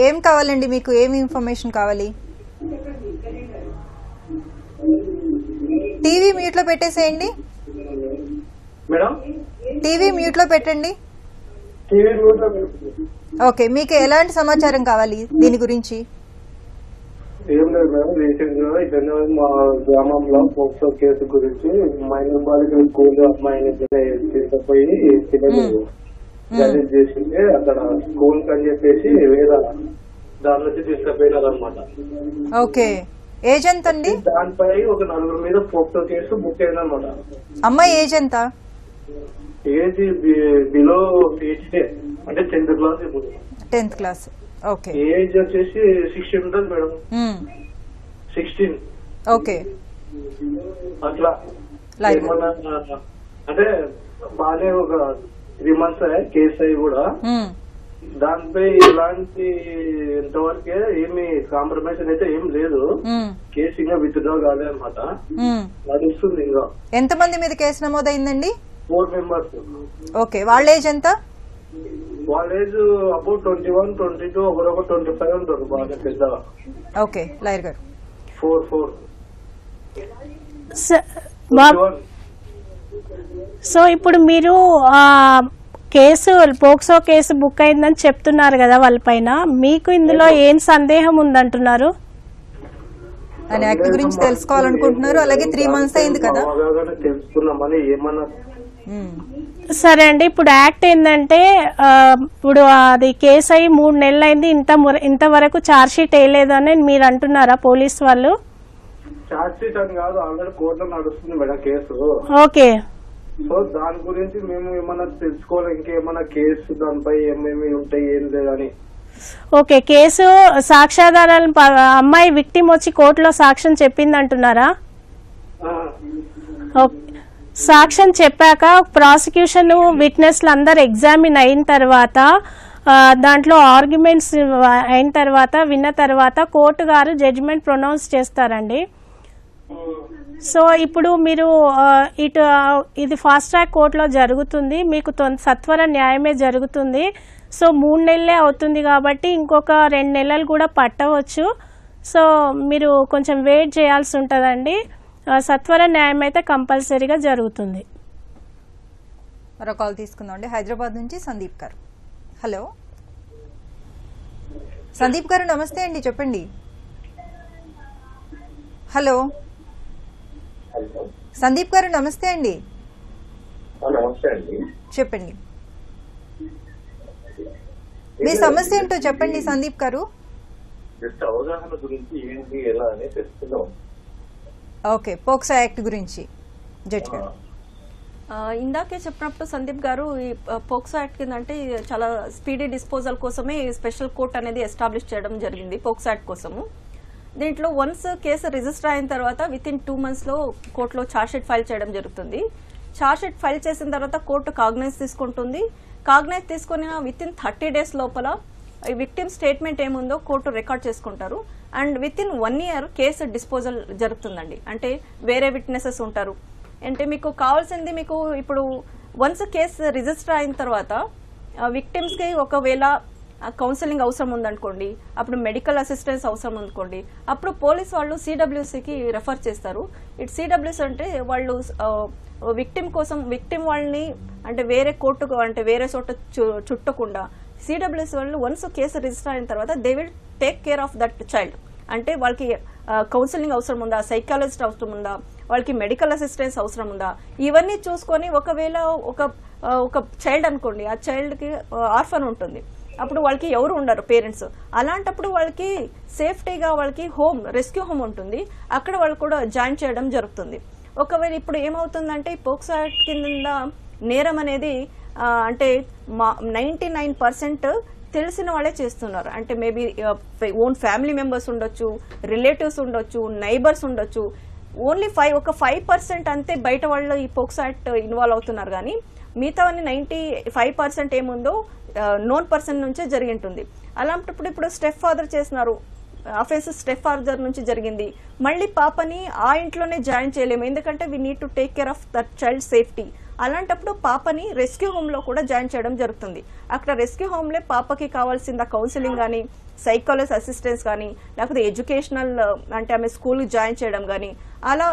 ఏం కావాలండి మీకు? ఏమి ఇన్ఫర్మేషన్ కావాలి? టీవీ మ్యూట్ లో పెట్టేసేయండి మేడం. టీవీ మ్యూట్ లో పెట్టండి. ఓకే, మీకు ఎలాంటి సమాచారం కావాలి దీని గురించి? ఏం లేదు మేడం, రీసెంట్ గా ఇతను మా గ్రామంలో పోక్సో కేసు గురించి మైనర్ బాలికల స్కూల్ అమ్మాయిని తీసుకుపోయి పిల్లలు గలీజ్ చేసింది. అక్కడ స్కూల్ అని చెప్పేసి వేరే దాని నుంచి తీసుకుపోయినారు అనమాట. ఓకే, ఏజ్ ఎంత అండి? దానిపై ఒక 4 మీద పోక్సో కేసు బుక్ అయిందనమాట. అమ్మాయి ఏజ్ ఎంత? ఏజ్ బిలో 8 అంటే 10th క్లాస్ ఇప్పుడు. 10th class. ఓకే. ఏజ్ వచ్చేసి 16 ఉంటుంది మేడం. 16. ఓకే. అట్లా ఏమన్నా అంటే బాగానే ఒక 3 months కేసు అయ్యి కూడా దానిపై ఇలాంటి ఇంతవరకే ఏమి కాంప్రమైజ్ అయితే ఏం లేదు. కేసు ఇంకా విత్డ్రా కాలే అనమాట, నడుస్తుంది ఇంకా. ఎంతమంది మీద కేసు నమోదైందండి? 4 members. ఓకే, వాళ్ళ ఏజ్ ఎంత? వాళ్ళ ఏజ్ అబౌట్ 21, 22, ఒకరొక 25 ఉంటారు బాగా పెద్దగా. ఓకే, లాయర్ గారు. 4. సో ఇప్పుడు మీరు కేసు పోక్సో కేసు బుక్ అయిందని చెప్తున్నారు కదా వాళ్ళపైన, మీకు ఇందులో ఏం సందేహం ఉందంటున్నారు? ఆయన యాక్ట్ గురించి తెలుసుకోవాలనుకుంటున్నారు. అలాగే 3 months అయింది కదా. తెలుసుకున్నామని ఏమన్నా. సరే అండి, ఇప్పుడు యాక్ట్ ఏంటంటే ఇప్పుడు అది కేసు అయ్యి 3 నెలలు అయింది, ఇంతవరకు ఛార్జ్ షీట్ వేయలేదు అని మీరు అంటున్నారా పోలీస్ వాళ్ళు? ఛార్జ్ షీట్ అని కాదు, ఆల్రెడీ కోర్టులో నడుస్తుంది మేడం కేసు. ఓకే. సో దాని గురించి మేము ఏమన్నా తెలుసుకోవాలి, ఇంకేమన్నా కేసు దానిపై ఏమేమి ఉంటాయి ఏం లేదని. ఓకే, కేసు సాక్ష్యాధారాలను అమ్మాయి విక్టిమ్ వచ్చి కోర్టులో సాక్ష్యం చెప్పింది అంటున్నారా? సాక్ష్యం చెప్పాక ప్రాసిక్యూషన్ విట్నెస్లు అందరు ఎగ్జామిన్ అయిన తర్వాత దాంట్లో ఆర్గ్యుమెంట్స్ అయిన తర్వాత విన్న తర్వాత కోర్టు గారు జడ్జిమెంట్ ప్రొనౌన్స్ చేస్తారండి. సో ఇప్పుడు మీరు ఇది ఫాస్ట్ ట్రాక్ కోర్టులో జరుగుతుంది, మీకు సత్వర న్యాయమే జరుగుతుంది. సో 3 నెలలే అవుతుంది కాబట్టి ఇంకొక 2 నెలలు కూడా పట్టవచ్చు. సో మీరు కొంచెం వెయిట్ చేయాల్సి ఉంటుందండి. సత్వర న్యాయం అయితే కంపల్సరీగా జరుగుతుంది. మరో కాల్ తీసుకుందామండి. హైదరాబాద్ నుంచి సందీప్ గారు. హలో సందీప్ గారు, నమస్తే అండి, చెప్పండి. హలో సందీప్ గారు, నమస్తే అండి. నమస్తే అండి, చెప్పండి మీ సమస్య ఏంటో చెప్పండి సందీప్ గారు. జస్ట్ అవగాహన గురించి ఏంటి ఎలా అని తెలుసుకుందాం. ఓకే, పోక్సో యాక్ట్ గురించి జడ్జి గారు. ఇందాకే చెప్పినప్పుడు సందీప్ గారు, ఈ పోక్సో యాక్ట్ కింద అంటే చాలా స్పీడీ డిస్పోజల్ కోసమే స్పెషల్ కోర్ట్ అనేది ఎస్టాబ్లిష్ చేయడం జరిగింది పోక్సో యాక్ట్ కోసము. దీంట్లో వన్స్ కేసు రిజిస్టర్ అయిన తర్వాత విత్-ఇన్ 2 months కోర్టులో ఛార్జ్షీట్ ఫైల్ చేయడం జరుగుతుంది. ఛార్జ్షీట్ ఫైల్ చేసిన తర్వాత కోర్టు కాగ్నైజ్ తీసుకుంటుంది. కాగ్నైజ్ తీసుకుని విత్-ఇన్ 30 days లోపల విక్టిమ్ స్టేట్మెంట్ ఏముందో కోర్టు రికార్డ్ చేసుకుంటారు. And with-in 1 year case disposal జరుగుతుందండి. అంటే వేరే విట్నెసెస్ ఉంటారు. అంటే మీకు కావాల్సింది, మీకు ఇప్పుడు వన్స్ కేసు రిజిస్టర్ అయిన తర్వాత విక్టిమ్స్కి ఒకవేళ కౌన్సిలింగ్ అవసరం ఉందనుకోండి, అప్పుడు మెడికల్ అసిస్టెన్స్ అవసరం అనుకోండి, అప్పుడు పోలీస్ వాళ్ళు సిడబ్ల్యూసీకి రెఫర్ చేస్తారు. ఇటు సిడబ్ల్యూసీ అంటే వాళ్ళు విక్టిమ్ కోసం విక్టిమ్ వాళ్ళని అంటే వేరే కోర్టుకు అంటే వేరే చోట చుట్టకుండా సిడబ్ల్యూసీ వాళ్ళు వన్స్ కేసు రిజిస్టర్ అయిన తర్వాత they will take care of that child. అంటే వాళ్ళకి కౌన్సిలింగ్ అవసరం ఉందా, సైకాలజిస్ట్ అవసరం ఉందా, వాళ్ళకి మెడికల్ అసిస్టెన్స్ అవసరం ఉందా, ఇవన్నీ చూసుకొని ఒకవేళ ఒక చైల్డ్ అనుకోండి, ఆ చైల్డ్కి ఆర్ఫన్ ఉంటుంది, అప్పుడు వాళ్ళకి ఎవరు ఉండరు పేరెంట్స్. అలాంటప్పుడు వాళ్ళకి సేఫ్టీగా వాళ్ళకి రెస్క్యూ హోమ్ ఉంటుంది, అక్కడ వాళ్ళు కూడా జాయిన్ చేయడం జరుగుతుంది. ఒకవేళ ఇప్పుడు ఏమవుతుందంటే పోక్సో యాక్ట్ కింద నేరం అనేది అంటే 99% తెలిసిన వాళ్ళే చేస్తున్నారు. అంటే మేబీ ఓన్ ఫ్యామిలీ మెంబర్స్ ఉండొచ్చు, రిలేటివ్స్ ఉండొచ్చు, నైబర్స్ ఉండొచ్చు. ఓన్లీ 5% అంతే బయట వాళ్ళు ఈ పోక్సో యాక్ట్ ఇన్వాల్వ్ అవుతున్నారు. కానీ మిగతావన్నీ 95% ఏముందో నోన్ పర్సన్ నుంచే జరిగింటుంది. అలాంటప్పుడు ఇప్పుడు స్టెప్ ఫాదర్ చేస్తున్నారు, అఫెన్స్ స్టెప్ ఫాదర్ నుంచి జరిగింది, మళ్ళీ పాపని ఆ ఇంట్లోనే జాయిన్ చేయలేము, ఎందుకంటే we need to take care of that child safety. అలాంటప్పుడు పాపని రెస్క్యూ హోమ్లో కూడా జాయిన్ చేయడం జరుగుతుంది. అక్కడ రెస్క్యూ హోమ్లో పాపకి కావాల్సిన కౌన్సిలింగ్ కానీ, సైకాలజిస్ట్ అసిస్టెన్స్ కానీ, లేకపోతే ఎడ్యుకేషనల్ అంటే ఆమె స్కూల్కి జాయిన్ చేయడం కానీ, అలా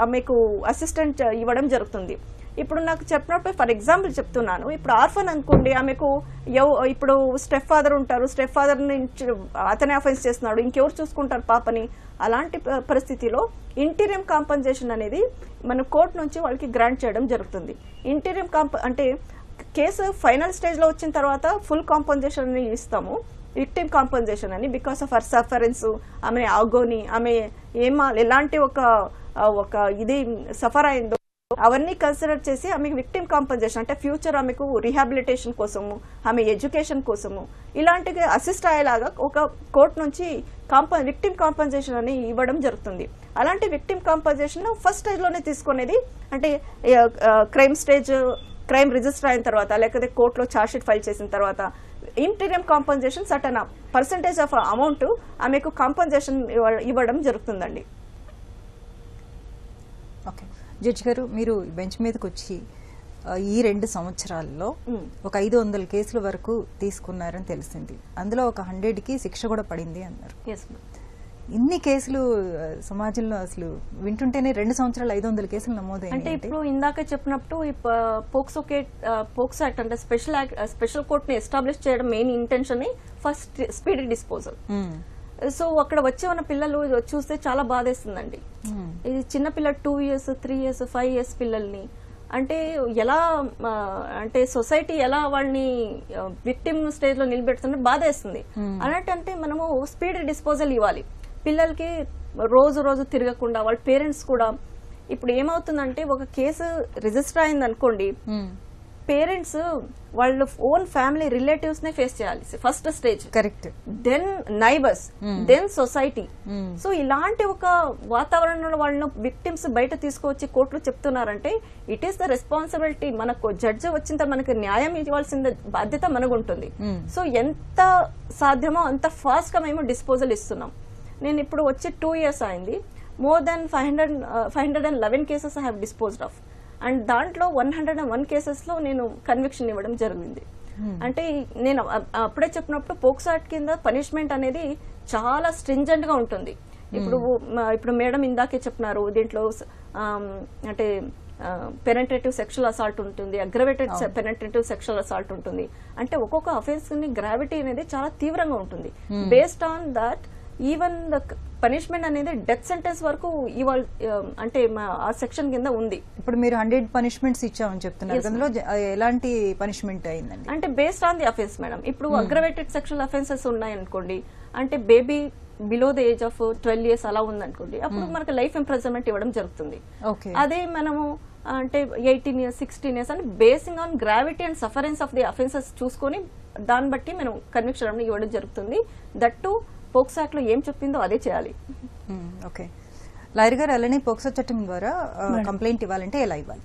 ఆమెకు అసిస్టెంట్ ఇవ్వడం జరుగుతుంది. ఇప్పుడు నాకు చెప్పినప్పుడు ఫర్ ఎగ్జాంపుల్ చెప్తున్నాను, ఇప్పుడు ఆర్ఫన్ అనుకోండి, ఆమెకు ఇప్పుడు స్టెప్ ఫాదర్ ఉంటారు, స్టెప్ ఫాదర్ అతనే అఫెన్స్ చేస్తున్నాడు, ఇంకెవరు చూసుకుంటారు పాపని. అలాంటి పరిస్థితిలో ఇంటీరియం కాంపన్సేషన్ అనేది మన కోర్టు నుంచి వాళ్ళకి గ్రాంట్ చేయడం జరుగుతుంది. ఇంటీరియం అంటే కేసు ఫైనల్ స్టేజ్లో వచ్చిన తర్వాత ఫుల్ కాంపన్సేషన్ ఇస్తాము, విక్టిమ్ కాంపన్సేషన్ అని, బికాస్ ఆఫ్ హర్ సఫరెన్స్, ఆమె ఆగోని, ఆమె ఎలాంటి ఒక ఇది సఫర్ అయిందో అవన్నీ కన్సిడర్ చేసి ఆమెకు విక్టిమ్ కాంపన్సేషన్ అంటే ఫ్యూచర్ ఆమెకు రీహాబిలిటేషన్ కోసము, ఆమె ఎడ్యుకేషన్ కోసము ఇలాంటివి అసిస్ట్ అయ్యేలాగా ఒక కోర్టు నుంచి విక్టిమ్ కాంపన్సేషన్ అని ఇవ్వడం జరుగుతుంది. అలాంటి విక్టిమ్ కాంపన్సేషన్ ఫస్ట్ స్టేజ్లోనే తీసుకునేది అంటే క్రైమ్ రిజిస్టర్ అయిన తర్వాత, లేకపోతే కోర్టులో ఛార్జ్షీట్ ఫైల్ చేసిన తర్వాత interim compensation certain percentage of amount ఆమెకు కాంపన్సేషన్ ఇవ్వడం జరుగుతుందండి. ఓకే జడ్జి గారు, మీరు బెంచ్ మీదకి వచ్చి ఈ 2 సంవత్సరాల్లో ఒక 500 కేసుల వరకు తీసుకున్నారని తెలిసింది. అందులో ఒక 100కి శిక్ష కూడా పడింది అన్నారు. ఇన్ని కేసులు సమాజంలో అసలు వింటుంటేనే 2 సంవత్సరాలు 500 కేసులు నమోదయ్యాయి. అంటే ఇప్పుడు ఇందాక చెప్పినట్టు పోక్సో యాక్ట్ అంటే స్పెషల్ కోర్ట్ ని ఎస్టాబ్లిష్ చేయడం main intention first speedy disposal. So అక్కడ వచ్చే ఉన్న పిల్లలు చూస్తే చాలా బాధేస్తుందండి. ఇది చిన్న పిల్లలు 2 years 3 years 5 years పిల్లల్ని అంటే ఎలా అంటే సొసైటీ ఎలా వాళ్ళని విక్టిమ్ స్టేజ్ లో నిలబెడుతుంటే బాధేస్తుంది. అలాంటి మనము స్పీడ్ డిస్పోజల్ ఇవ్వాలి పిల్లలకి, రోజు తిరగకుండా. వాళ్ళ పేరెంట్స్ కూడా ఇప్పుడు ఏమవుతుందంటే ఒక కేసు రిజిస్టర్ అయింది అనుకోండి, పేరెంట్స్ వాళ్ళ ఓన్ ఫ్యామిలీ రిలేటివ్స్ నే ఫేస్ చేయాలి first stage, correct, then neighbours, then society. So ఇలాంటి ఒక వాతావరణంలో వాళ్ళను విక్టిమ్స్ బయట తీసుకువచ్చి కోర్టులు చెప్తున్నారంటే ఇట్ ఈస్ ద రెస్పాన్సిబిలిటీ. మనకు జడ్జి వచ్చిన తర్వాత మనకు న్యాయం ఇవ్వాల్సిన బాధ్యత మనకు ఉంటుంది. సో ఎంత సాధ్యమో అంత ఫాస్ట్ గా మేము డిస్పోజల్ ఇస్తున్నాం. నేను ఇప్పుడు వచ్చి 2 years అయింది. More than 511 cases I have disposed of. And దాంట్లో 101 కేసెస్లో నేను కన్విక్షన్ ఇవ్వడం జరిగింది. అంటే నేను అప్పుడే చెప్పినప్పుడు పోక్సో యాక్ట్ కింద పనిష్మెంట్ అనేది చాలా స్ట్రింజెంట్ గా ఉంటుంది. ఇప్పుడు మేడం ఇందాకే చెప్పినారు, దీంట్లో అంటే పెనెట్రేటివ్ సెక్షువల్ అసాల్ట్ ఉంటుంది, అగ్రవేటెడ్ పెనెట్రేటివ్ సెక్షువల్ అసాల్ట్ ఉంటుంది. అంటే ఒక్కొక్క అఫెన్స్ ని గ్రావిటీ అనేది చాలా తీవ్రంగా ఉంటుంది. Based on that even the punishment అనేది డెత్ సెంటెన్స్ వరకు ఇవాళ అంటే ఆ సెక్షన్ కింద ఉంది. ఇప్పుడు మీరు 100 పనిష్మెంట్స్ ఇచ్చామని చెప్తున్నారు, అందులో ఎలాంటి పనిష్మెంట్ అయిందండి? అంటే based on the offence madam. ఇప్పుడు అగ్రవేటెడ్ సెక్షువల్ అఫెన్సెస్ ఉన్నాయనుకోండి, అంటే baby below the age of 12 years అలా ఉందనుకోండి, అప్పుడు మనకు లైఫ్ ఇంప్రిజన్మెంట్ ఇవ్వడం జరుగుతుంది. అదే మనము అంటే 18 years 16 years అంటే basing on gravity and sufferance of the offences చూసుకొని దాన్ని బట్టి మనం కన్విక్షన్ ఇవ్వడం జరుగుతుంది. దట్ టు పోక్సో యాక్ట్ లో ఏం చెప్పిందో అదే చేయాలి. ఓకే లాయర్ గారు, అలానే పోక్సో చట్టం ద్వారా కంప్లైంట్ ఇవ్వాలంటే ఎలా ఇవ్వాలి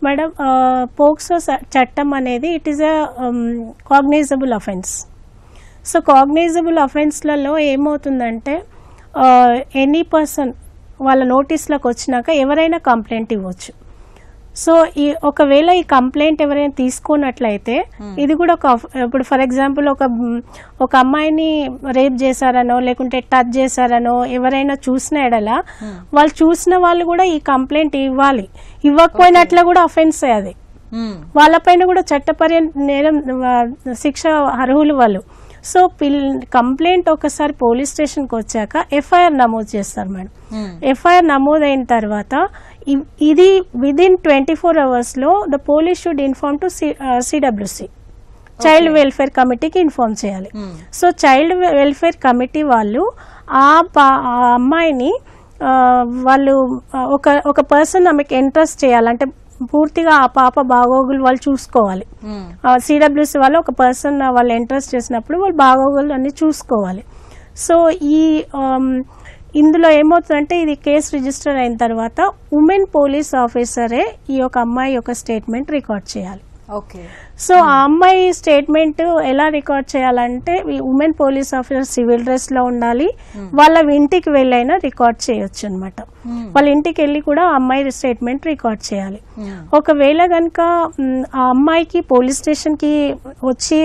మేడం? పోక్సో చట్టం అనేది it is a cognizable offence. So cognizable అఫెన్స్లలో ఏమవుతుందంటే ఎనీ పర్సన్ వాళ్ళ నోటీస్లోకి వచ్చినాక ఎవరైనా కంప్లైంట్ ఇవ్వచ్చు. సో ఒకవేళ ఈ కంప్లైంట్ ఎవరైనా తీసుకున్నట్లయితే ఇది కూడా ఇప్పుడు ఫర్ ఎగ్జాంపుల్ ఒక అమ్మాయిని రేప్ చేశారనో లేకుంటే టచ్ చేశారనో ఎవరైనా చూసిన ఎడలా వాళ్ళు చూసిన వాళ్ళు కూడా ఈ కంప్లైంట్ ఇవ్వాలి. ఇవ్వకపోయినట్ల కూడా అఫెన్స్ అది, వాళ్ళపైన కూడా చట్టపర్య నేరం శిక్ష అర్హులు వాళ్ళు. సో కంప్లైంట్ ఒకసారి పోలీస్ స్టేషన్కి వచ్చాక ఎఫ్ఐఆర్ నమోదు చేస్తారు మేడం. ఎఫ్ఐఆర్ నమోదైన తర్వాత ఇది within 24 hours the police should inform to CWC, child welfare కమిటీకి ఇన్ఫార్మ్ చేయాలి. సో చైల్డ్ వెల్ఫేర్ కమిటీ వాళ్ళు ఆ అమ్మాయిని వాళ్ళు ఒక పర్సన్ ఆమెకి ఎంట్రస్ట్ చేయాలంటే పూర్తిగా ఆ పాప బాగోగులు వాళ్ళు చూసుకోవాలి. సిడబ్ల్యూసి వాళ్ళు ఒక పర్సన్ వాళ్ళు ఎంట్రస్ట్ చేసినప్పుడు వాళ్ళు బాగోగులు అన్ని చూసుకోవాలి. సో ఇందులో ఏమవుతుందంటే ఇది కేసు రిజిస్టర్ అయిన తర్వాత ఉమెన్ పోలీస్ ఆఫీసరే ఈ యొక్క అమ్మాయి యొక్క స్టేట్మెంట్ రికార్డ్ చేయాలి. సో ఆ అమ్మాయి స్టేట్మెంట్ ఎలా రికార్డ్ చేయాలంటే women police officer civil dress లో ఉండాలి. వాళ్ళ ఇంటికి వెళ్ళైనా రికార్డ్ చేయొచ్చు అనమాట. వాళ్ళ ఇంటికి వెళ్ళి కూడా ఆ అమ్మాయి స్టేట్మెంట్ రికార్డ్ చేయాలి. ఒకవేళ కనుక ఆ అమ్మాయికి పోలీస్ స్టేషన్ కి వచ్చి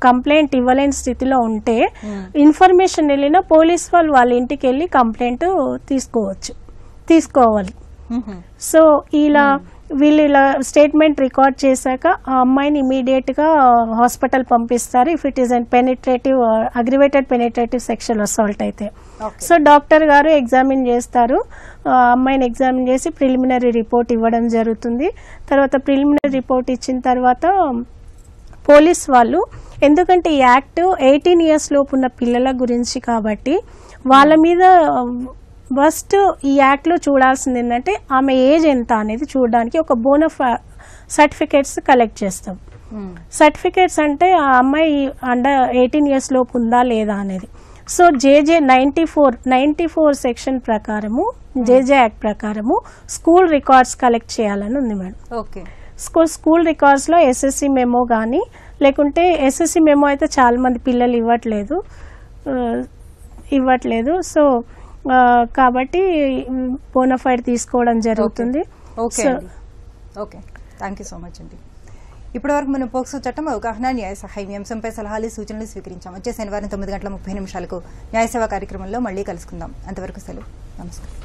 కంప్లైంట్ ఇవ్వలేని స్థితిలో ఉంటే ఇన్ఫర్మేషన్ వెళ్ళినా పోలీస్ వాళ్ళు వాళ్ళ ఇంటికి వెళ్ళి కంప్లైంట్ తీసుకోవాలి. సో వీళ్ళు ఇలా స్టేట్మెంట్ రికార్డ్ చేశాక ఆ అమ్మాయిని ఇమీడియట్ గా హాస్పిటల్ పంపిస్తారు. If it is and penetrative aggravated penetrative sexual assault అయితే. సో డాక్టర్ గారు ఎగ్జామిన్ చేస్తారు, అమ్మాయిని ఎగ్జామిన్ చేసి ప్రిలిమినరీ రిపోర్ట్ ఇవ్వడం జరుగుతుంది. తర్వాత ప్రిలిమినరీ రిపోర్ట్ ఇచ్చిన తర్వాత పోలీస్ వాళ్ళు ఎందుకంటే ఈ యాక్ట్ 18 ఇయర్స్ లోపు ఉన్న పిల్లల గురించి కాబట్టి వాళ్ళ మీద ఫస్ట్ ఈ యాక్ట్లో చూడాల్సింది ఏంటంటే ఆమె ఏజ్ ఎంత అనేది చూడడానికి ఒక బోనఫై సర్టిఫికేట్స్ కలెక్ట్ చేస్తాం. సర్టిఫికేట్స్ అంటే ఆ అమ్మాయి అండర్ 18 ఇయర్స్ లోపు ఉందా లేదా అనేది. సో జేజే 94 సెక్షన్ ప్రకారము జేజే యాక్ట్ ప్రకారము స్కూల్ రికార్డ్స్ కలెక్ట్ చేయాలని ఉంది మేడం. ఓకే. స్కూల్ రికార్డ్స్లో ఎస్ఎస్సి మెమో కానీ లేకుంటే ఎస్ఎస్సి మెమో అయితే చాలా మంది పిల్లలు ఇవ్వట్లేదు. సో కాబట్టి బోనఫైడ్ తీసుకోవడం జరుగుతుంది. Okay thank you so much అండి. ఇప్పటివరకు మనం పోక్సో చట్టం అవగాహన న్యాయ సహాయం అంశంపై సలహాలు సూచనలు స్వీకరించాం. వచ్చే శనివారం 9:30 న్యాయ సేవా కార్యక్రమంలో మళ్ళీ కలుసుకుందాం. అంతవరకు సెలవు. నమస్కారం.